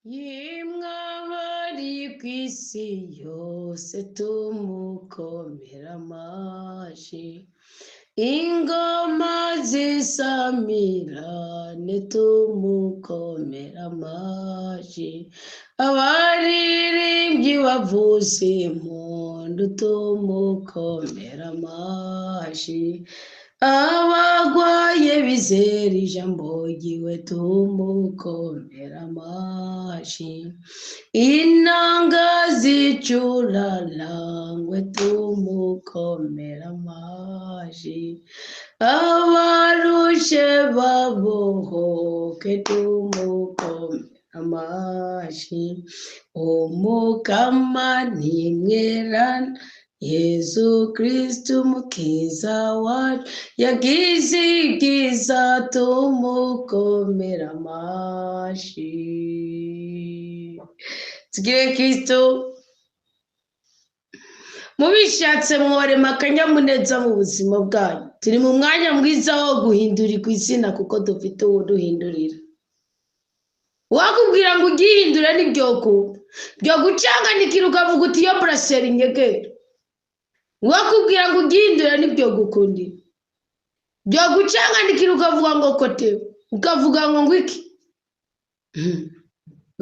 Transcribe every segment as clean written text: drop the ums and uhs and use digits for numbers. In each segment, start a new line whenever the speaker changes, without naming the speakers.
yemwe abari ku isi yose tumukomera amashyi, ingoma zisamirane tumukomera amashyi, abaririmbyi bavuza impundu tumukomera amashyi, abagwaye bizera ijambo ryiwe tumukomera amashyi, inanga zicurarangwe tumukomera amashyi, abarushe babohoke tumukomera amashyi, umukama nimwerana Yesu Kristu mukiza wacu yagize ibyiza tumukomera amashyi. Tugire Kristo mubishatse mworema akanyamuneza mu buzima bwanyu. Turi mu mwanya mwiza wo guhindurirwa izina kuko dufite uwo duhindurira. Wakubwira ngo ugihindura n'ibyokunda byo gucanganikira ukavuga uti iyo buraseri nyegera. Wakubwira ngo ugihindura n'ibyo gukundira byo gucanganikira ukavuga ngo kotewe ukavuga ngo ngwiki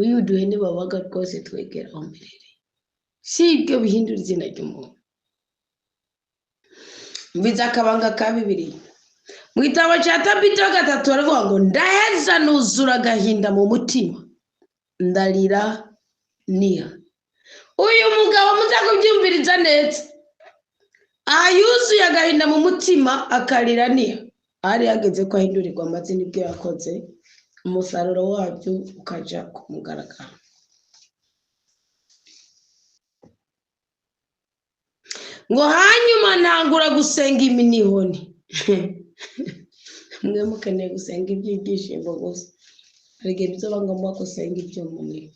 uyu duhene babaga rwose twegera aho mberere, si ibyo bihindura izina ry'umuntu. Mbiza akabanga ka Bibiliya mu gitabo cya Tabita 3 baravuga ngo ndaheza nuzura agahinda mu mutima ndarira niha. Uyu mugabo muza kubyumviriza neza ayuzuye agahinda mu mutima akarira niha, ari yageze ko ahindurirwa amazina ibyo yakoze, umusaruro wabyo ukaja ku mugaragaro. Ngo hanyuma ntangura gusenga iminihoni. Mwe mukeneye gusenga iby'ibyishimo gusa, hari igihe bizoba ngombwa gusenga iby'umuniro.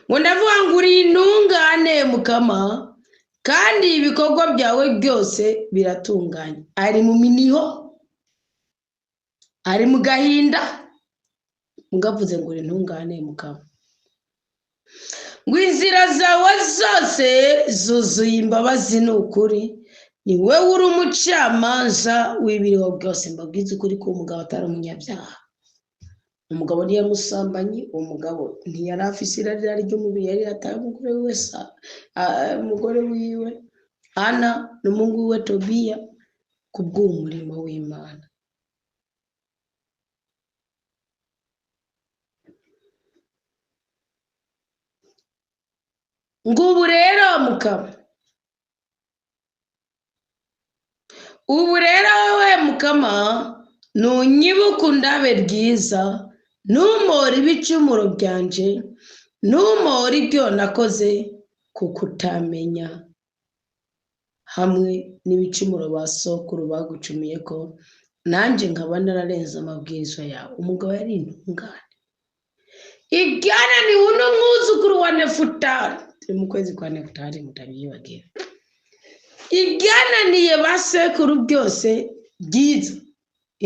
Ngo ndavuga ngo uri intungane Mukama, kandi ibikorwa byawe byose biratunganye. Ari mu miniho, ari mu gahinda, mugavuze ngo uri intungane Mukama. Ngo inzira zawe zose zuzuye imbabazi n'ukuri, ni wowe uri umucamanza w'ibiriho byose. Mbabwiza ukuri ko umugabo atari umunyabyaha. Umugabo ntiyamusambanyi, umugabo ntiyari afise irari ry'umubiri, yari yataye umugore wiwe Ana n'umuhungu wiwe Tobiya kubw'umurimo w'Imana. Ngo ubu rero Mukama, ubu rero wowe Mukama nunyibuka undabe ryiza, ntumore ibicumuro byanje, ntumore ibyo nakoze kukutamenya, hamwe n'ibicumuro ba sokuru bagucumiye ko nanjye nkaba nararenze amabwiriza yawe. Umugabo yari intungane. Ibyana ni uno mwuzukuru wa Nefutali, turi mu kwezi kwa Nefutali mutabiyibagira. Ibyananiye ba sekuru byose byiza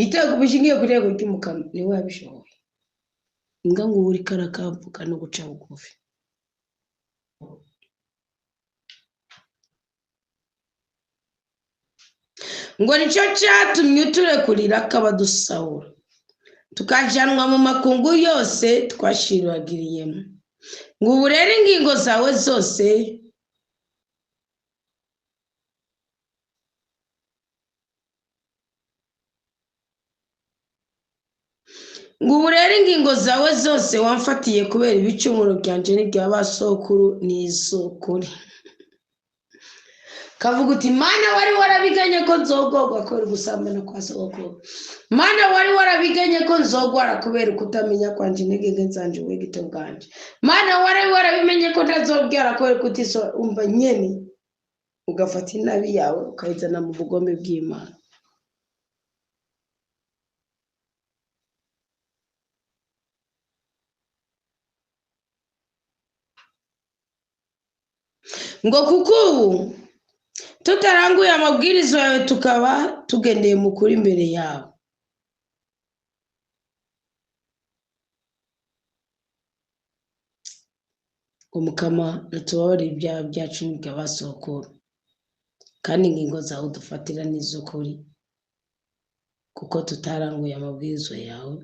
itego bishingiye ku rwego ry'Umukama niwe yabishoboye. Inga ngo uri karakamvuka no guca bugufi. Ngo nicyo cyatumye uturekurira akabadusahura, tukajanwa mu makungu yose twashiragiriyemo. Ngo ubu rero ingingo zawe zose wamfatiye kubera ibicumuro byanje n'ibya basokuru n'izokuri. Kavuga uti Mana wari warabiganye ko nzogorwa kubera gusambana kwa sokuru. Mana wari warabiganye ko nzogwara kubera kutamenya kwanje intege zanje we gito bwanje. Mana wari warabimenye ko ntazobyara kubera kutiso umva nyene ugafata inabi yawe ukayizana mu bugombe bw'Imana. Ngo kuko ubu tutaranguye amabwiriza yawe tukaba tugendeye mu kuri imbere yawe. ngo Mukama natubabarire ibyaha byacu n'ibya'abasokuru, kandi ingingo zawe dufatira n'iz'ukuri, kuko tutaranguye amabwirizo yawe,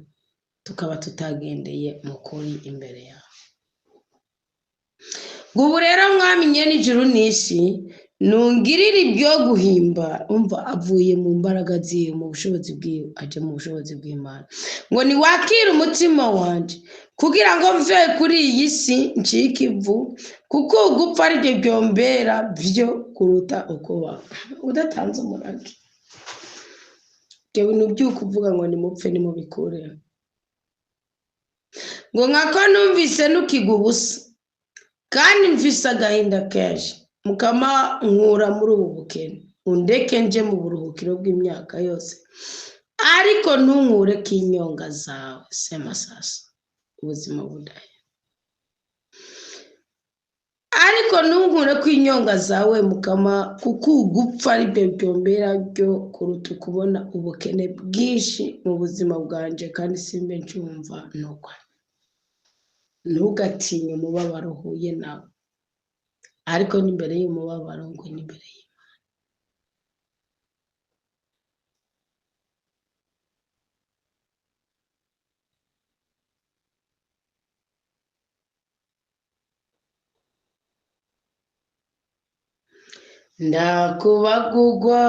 tukaba tutagendeye mu kuri imbere yawe. Ubu rero mwami nyene ijuru n'isi, nungirira ibyo guhimba, umva avuye mu mbaraga ziwe, mu bushobozi bwiwe, aje mu bushobozi bw'Imana, ngo niwakire umutima wanje, kugira ngo mve kuri iyi si ncike ivu, kuko gupfa ari byo byombera byo kuruta ukubaho. Udatanze umurage, ibyo bintu by'uko uvuga ngo nimupfe nimubikureho, ngo nkako numvise nukigwa ubusa, kandi mfise agahinda kenshi. Mukama nkura muri ubu bukene, undeke nje mu buruhukiro bw'imyaka yose, ariko ntunkure k'inyonga zawe. Sema sasa ubuzima budahe, ariko ntunkure kw'inyonga zawe Mukama, kuko gupfa ari byo byombera byo kuruta kubona ubukene bwinshi mu buzima bwanje, kandi simbe ncumva nuko. Ntugatinye umubabaro uhuye nawe, ariko n'imbere y'umubabaro ngo n'imbere y'Imana. Ndakubagugwa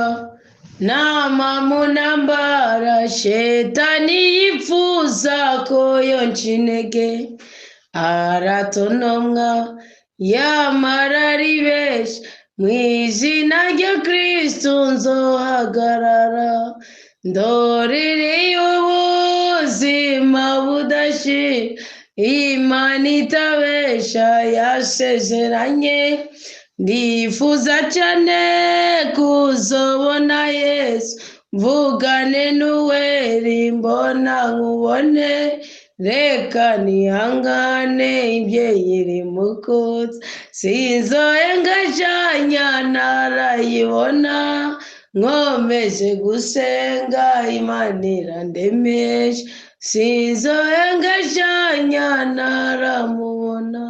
nama munambara, shetani yifuza ko yonca intege, aratonomwa yamara ari benshi, mu izina rya Kristo nzohagarara, ndorereye ubuzima budashira, Imana itabesha yasezeranye, ndifuza cyane kuzobona Yesu, mvugane n'uweri mbona nkubone, reka nihangane ibyeyiri mukuzi, sinzoengajanya narayibona, nkomeje gusenga Imana irandemesha, sinzoengajanya naramubona.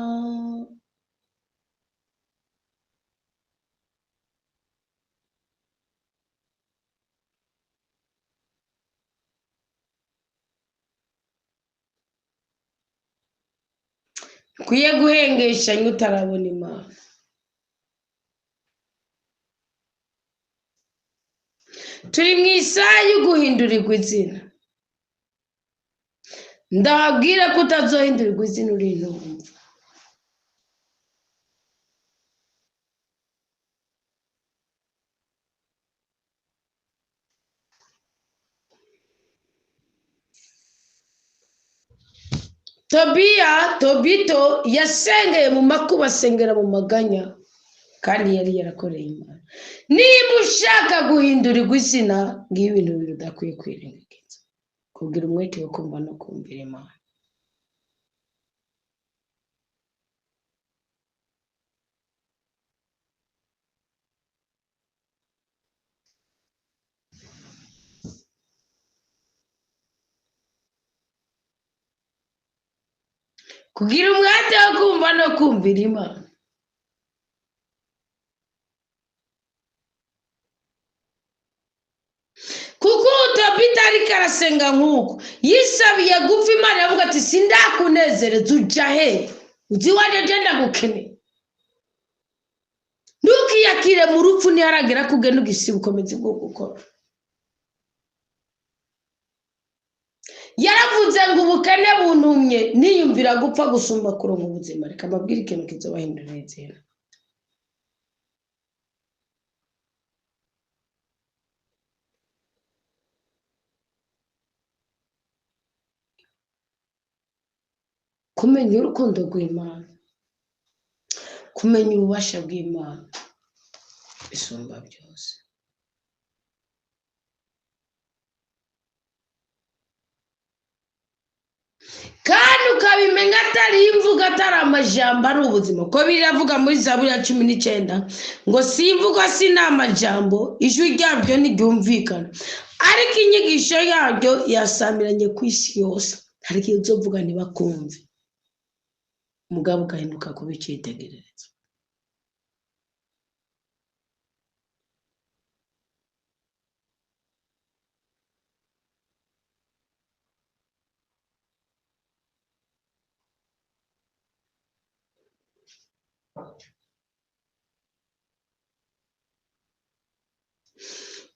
Kwiye guhengeshanya utarabona Imana. Turi mu isaha yo guhindurirwa izina. Ndababwira ko utazohindurirwa izina uri intumva. Tobito yasengeye mu makuba, asengera mu maganya, kandi yari yarakoreye Imana. Niba ushaka guhindurirwa izina, ngibi ibintu bibiri udakwiye kwirengagiza, kugira umwete wo kumva no kumvira Imana. Kugira umwete wo kumva no kumvira Imana. Kuko Tobita ariko arasenga nk'uko yisabiye gupfa, Imana yavuga ati sindakunezereza, uja he? Uzi waje genda gukene. Ntukiyakire mu rupfu, ntiharagera kugenda ugisiba ukomeze bwo gukora. Yaravuze ngo ubukene buntumye niyumvira gupfa gusumba kuronka ubuzima. Reka mbabwire ikintu kizobahindurira izina. Kumenya urukundo rw'Imana, kumenya ububasha bw'Imana bisumba byose. Kandi ukabimenya atari imvugo, atari amajambo, ari ubuzima. Ko biravuga muri Zaburi ya 19 ngo si imvugo si n'amajambo, ijwi ryabyo ntiryumvikana, ariko inyigisho yaryo yasamiranye ku isi yose. Ariko iyo uzovuga ntibakumve. mugabo ugahinduka kuba icyitegererezo.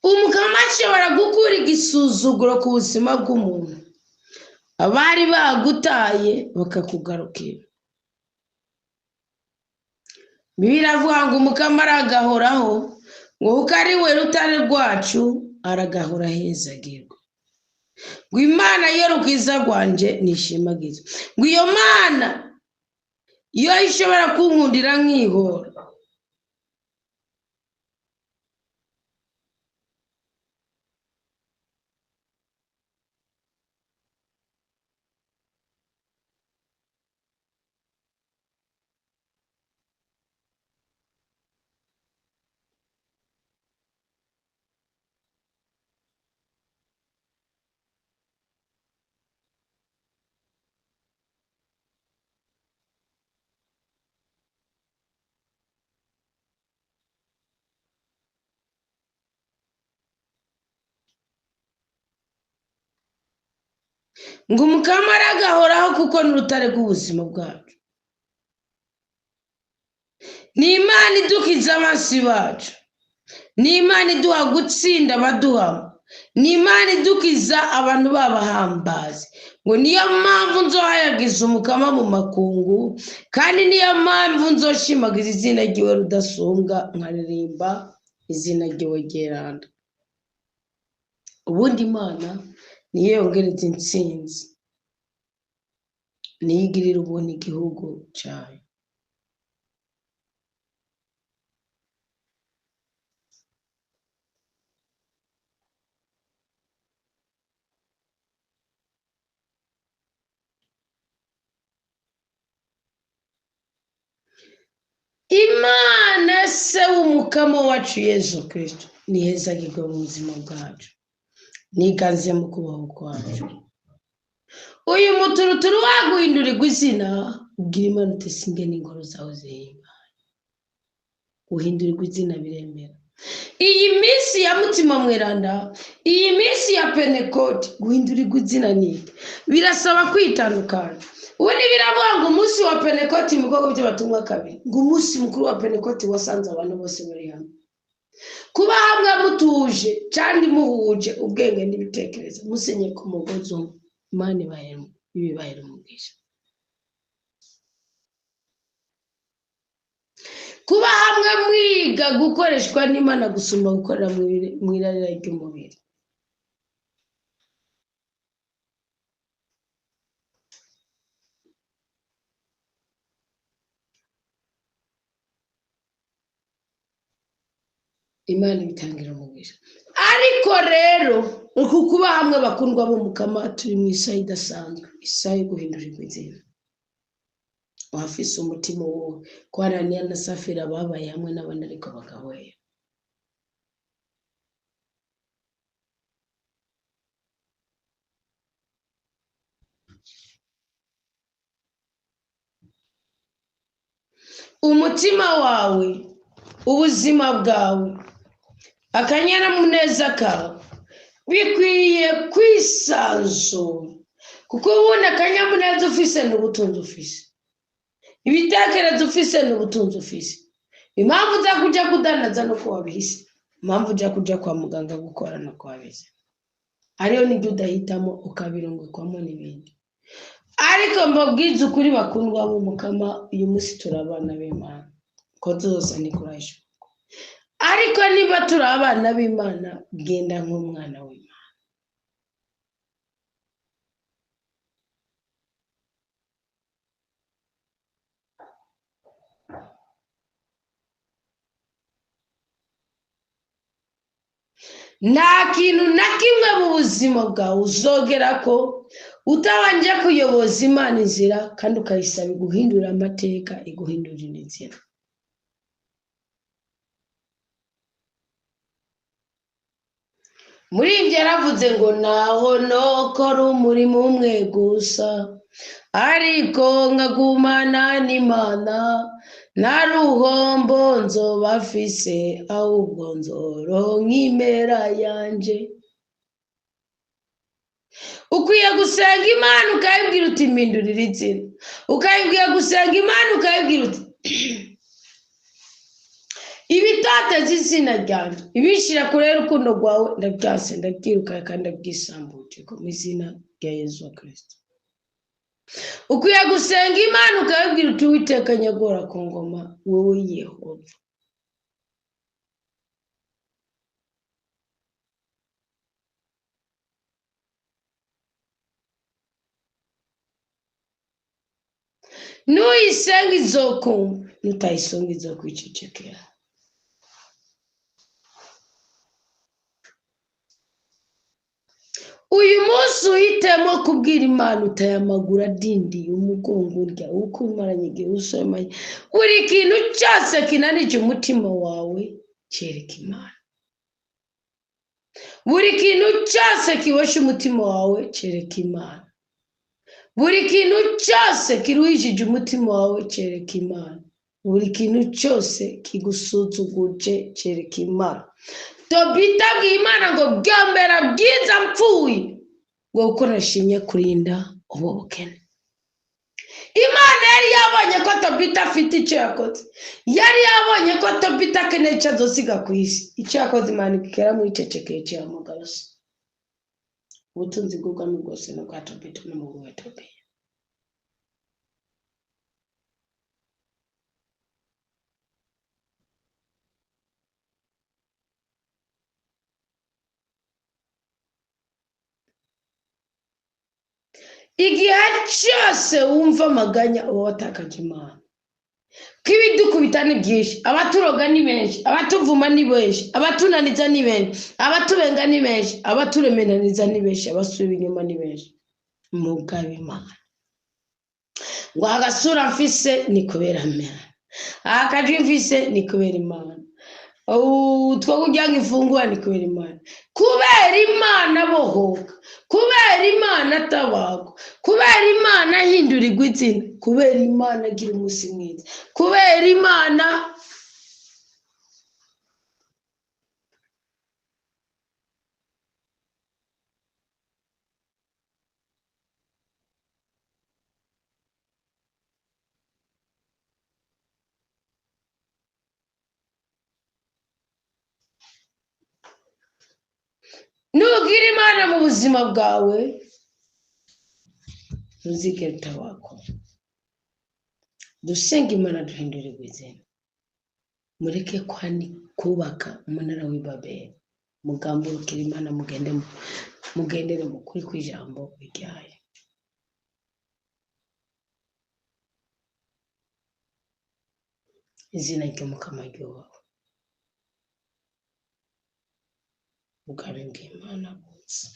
Umukama ashobora gukura igisuzuguro ku buzima bw'umuntu, abari bagutaye bakakugarukira. Bibiliya iravuga ngo umukama aragahoraho, ngo kuko ari we rutare rwacu aragahora ahezagirwa. Ngo Imana yo rukiza rwanje nishimagizwe. Ngo iyo Mana yo ishobora kunkundira nkihora. Ngo umukama aragahoraho kuko n'urutare rw'ubuzima bwacu. Ni Imana idukiza abansi bacu, ni Imana iduha gutsinda abaduhama, ni Imana idukiza abantu babahambazi. Ngo niyo mpamvu nzohayagiza umukama mu makungu, kandi niyo mpamvu nzoshimagiza izina ryiwe rudasumbwa, nkaririmba izina ryiwe ryeranda. Ubundi Imana niyo yongereza intsinzi, niyo igirira ubuntu igihugu cyayo. Imana se w'umukama wacu Yesu Kristo nihezagirwe mu buzima bwacu, niganze mu kubaho kwacu. Uyu muturuturu waguhindurirwa izina, ubwira Imana uti singe n'ingoro zawe zihimbaye. Guhindurirwa izina biremera. Iyi minsi ya mutima mweranda, iyi minsi ya Pentekote, guhindurirwa izina niki? Birasaba kwitandukanya. Ubundi biravuga ngo umunsi wa Pentekote mu bikorwa by'abatumwa kabiri, ngo umunsi mukuru wa Pentekote wasanze abantu bose bari hamwe. Kuba hamwe mutuje kandi muhuje ubwenge n'ibitekerezo, musenye ku mugozi umwe, Imana ibibahere umugisha. Kuba hamwe mwiga gukoreshwa n'Imana gusumba gukorera mu irarira ry'umubiri. Imana ibitangira umugisha. Ariko rero uku kuba hamwe bakundwa b'umukama turi mu isaha idasanzwe, isaha yo guhindurirwa izina. Wafise umutima wowe ko Ananiya na Safira babaye hamwe n'abandi ariko bagahoya. Umutima wawe, ubuzima bwawe, akanyamuneza kawe bikwiye kwisanzura, kuko ubundi akanyamuneza ufise n'ubutunzi ufise, ibitekerezo ufise n'ubutunzi ufise. Impamvu uza kuja kudanaza no kuwabihise, impamvu uja kuja kwa muganga gukora no kuwabize, ariyo nibyo udahitamo ukabirungukwamo n'ibindi. Ariko mbabwiza ukuri bakundwa b'umukama, uyu munsi turabana b'Imana, ko zose ni kurasha. Ariko niba turi abana b'Imana, genda nk'umwana w'Imana. Nta kintu na kimwe mu buzima bwawe uzogera ko utabanje kuyoboza Imana inzira, kandi ukayisaba iguhindura amateka, iguhindurira inzira. muri ibyo yaravuze ngo naho nokora umurimo umwe gusa ariko nkagumana n'Imana nta ruhombo nzoba mfise ahubwo nzoronka impera yanje. Ukwiye gusenga Imana ukayibwira uti mpindurira izina, ukayibwira gusenga Imana ukayibwira uti ibitateza izina ryanjye ibishira kure y'urukundo rwawe ndabyase ndabyiruka kandi ndabyisambuje mu izina rya Yesu Kristo. Ukwiye gusenga Imana ukayibwira uti Uwiteka nyagora ku ngoma wowe Yehova. Nuyisenga izokumva, nutayisenga izokwicecekera. Uyu munsi uhitemo kubwira Imana utayamagura adindiye umugongo urya uko umaranye igihe usomanye buri kintu cyose kinanije umutima wawe cyereka Imana. Buri kintu cyose kiboshye umutima wawe cyereka Imana. Buri kintu cyose kiruhishije umutima wawe cyereka Imana. Buri kintu cyose kigusuzuguje cyereka Imana. Tobita bw'Imana ngo bwambera bwiza mpfuye ngo uko nashimye kurinda ubukene. Imana yari yabonye ko Tobita afite icyo yakoze, yari yabonye ko Tobita akeneye icyo azosiga ku isi. Icyo yakoze Imana ikera mu icecekeye cyahamagara se. Ubutunzi bw'ubwami bwose no bwa Tobita no mu bwa Tobiya. Igihe cyose wumva amaganya uba watakaje Imana. Kw'ibidukubita ni byinshi, abaturoga ni benshi, abatuvuma ni benshi, abatunaniza ni benshi, abatubenga ni benshi, abaturemenaniza ni benshi, abasubiye inyuma ni benshi. Mugaba Imana ngo agasura mfise ni kubera Imana, akajwi mfise ni kubera Imana, two kurya ngifungura ni kubera Imana. Kubera Imana bohoka, kubera Imana atabagwa, kubera Imana ahindurirwa izina, kubera Imana agira umunsi mwiza, kubera Imana nugira Imana mu buzima bwawe ntuzigere utabagwa. Dusenga Imana duhindurirwa izina. Mureke kubaka umunara w'i Babeli, mugamburukire Imana mugendere mu kuri kw'ijambo ryayo. Izina ry'Umukama ryubahwe. Ubwami bw'Imana buze.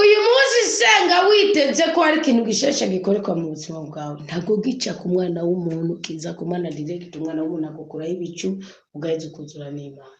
Uyu munsi senga witeze ko hari ikintu gishasha gikorerwa mu buzima bwawe. Ntabwo gica ku mwana w'umuntu, kiza ku Mana direct. Umwana w'umuntu agukuraho ibicu ugaheza ukuzura n'Imana.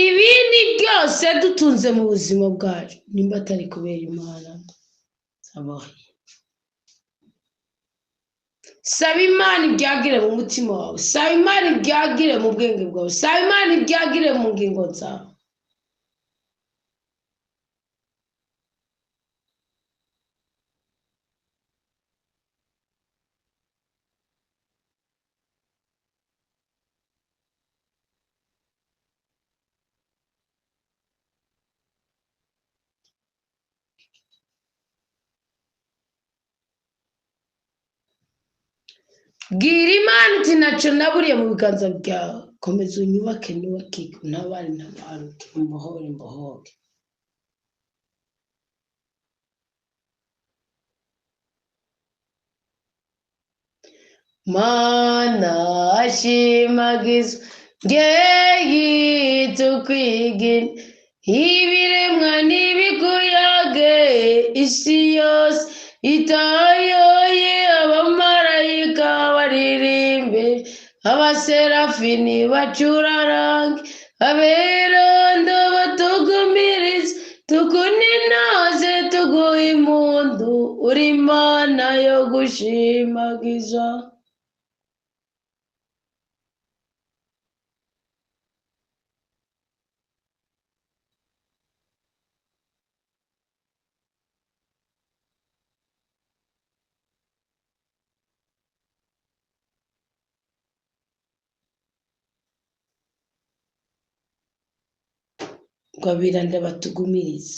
Ibindi byose dutunze mu buzima bwacu nimba atari kubera Imana sabaho. Saba Imana ibyagire mu mutima wawe, saba Imana ibyagire mu bwenge bwawe, saba Imana ibyagire mu ngingo zawe. bwira Imana uti ntacyo naburiye mu biganza byawe, komeza unyubake nubakike, untabare ntabaruke, umbohore mbohoke. Mana ashimagizwa ngeyi tukwigine, ibiremwa n'ibikuyage, isi yose itayoye, abamarayika baririmbe, abaserafini bacurarange, aberondo batugumirize, tukuninaze tuguhe impundu, uri Imana yo gushimagiza. ngo abiranda batugumirize,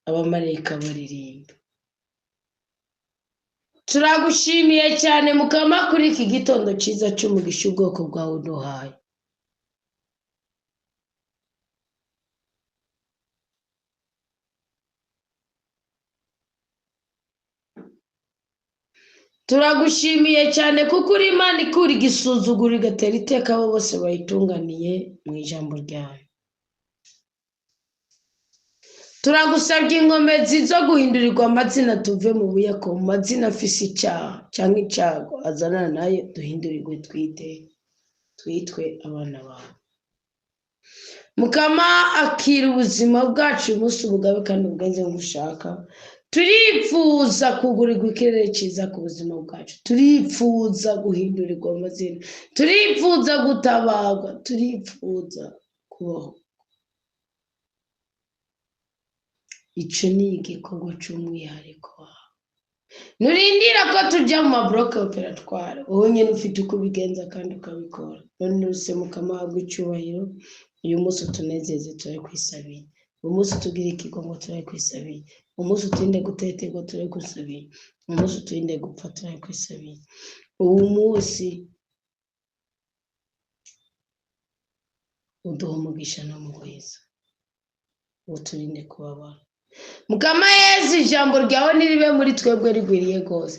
abamarayika baririmba. Turagushimiye cyane Mukama kuri iki gitondo cyiza cy'umugisha ubwoko bwawe uduhaye. Turagushimiye cyane kuko uri Imana ikura igisuzuguro igatera iteka abo bose bayitunganiye mu ijambo ryawe. Turagusabye inkomezi zo guhindurirwa amazina, tuve mu buyako mu mazina afise icyaha cyangwa icyago azanana nayo, duhindurirwe twitwe abana bawe. Mukama akira ubuzima bwacu uyu munsi ubugabe kandi ubugenze nk'ushaka. Turifuza kugurirwa ikirere cyiza ku buzima bwacu, turifuza guhindurirwa amazina, turifuza gutabarwa, turifuza kubaho. Icyo ni igikorwa cy'umwihariko wawe. Nturindira ko tujya mu mabloke operatoire, wowe nyine ufite uko ubigenza kandi ukabikora. None nuse Mukama wahabwa icyubahiro. Uyu munsi utunezeze, turi kwisabira. Uyu munsi utugire ikigongo, turi kwisabira. Uyu munsi uturinde guteterwa, turi kwisabira. Uyu munsi uturinde gupfa, turi kwisabira. Uyu munsi uduha umugisha no mu bwiza, uturinde kubabara. Mukama Yesu, ijambo ryawe niribe muri twebwe rigwiriye rwose.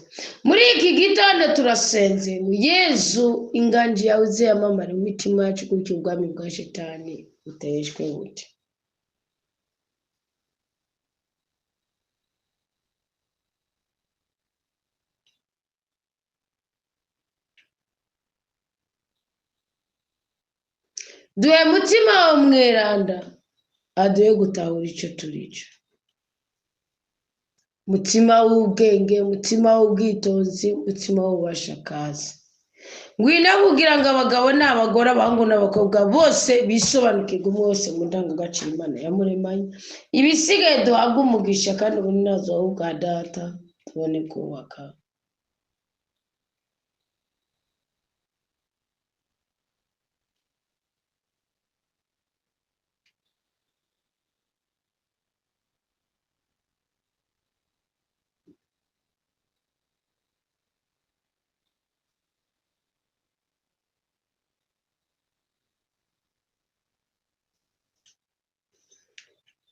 Muri iki gitondo turasenze ngo Yesu inganji yawe izamamare mu mitima yacu, kuko ubwami bwa Shetani buteshwe bute. Duhe mutima wawe mweranda, aduhe gutahura icyo turi cyo. Mutima w'ubwenge, mutima w'ubwitonzi, mutima w'ububashakazi. Ngwino kugira ngo abagabo n'abagore, abahungu n'abakobwa bose bisobanukirwe, umwe wese mu ndangagaciro Imana yamuremanye. Ibisigaye duhabwe umugisha kandi ubu nazo bwa data tubone kubaka.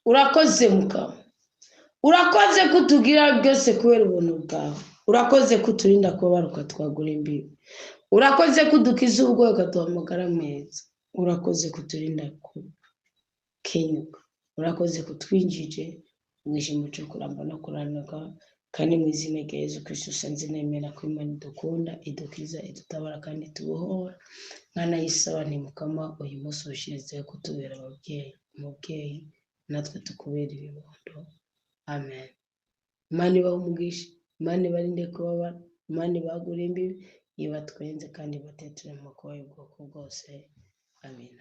Urakoze Mukama, urakoze kutugira byose kubera ubuntu bwawe. Urakoze kuturinda kubaruka twagura imbibi. Urakoze kudukiza ubwoba ukaduha amagara meza. Urakoze kuturinda kukenyuka. Urakoze kutwinjije umwijima cyo kuramba no kuranuka, kandi mu izina rya Yesu Kristo usanze nemera ko Imana idukunda, idukiza, idutabara kandi tubohora. Mwana y'isaba ni Mukama, uyu munsi ushyizeho kutubera umubyeyi, natwe tukubera ibibondo. Amen. Imana ibahe umugisha, Imana ibarinde kubabara, Imana ibagure imbibi, ibatwenze kandi ibateture mu makuba y'ubwoko bwose. Amen.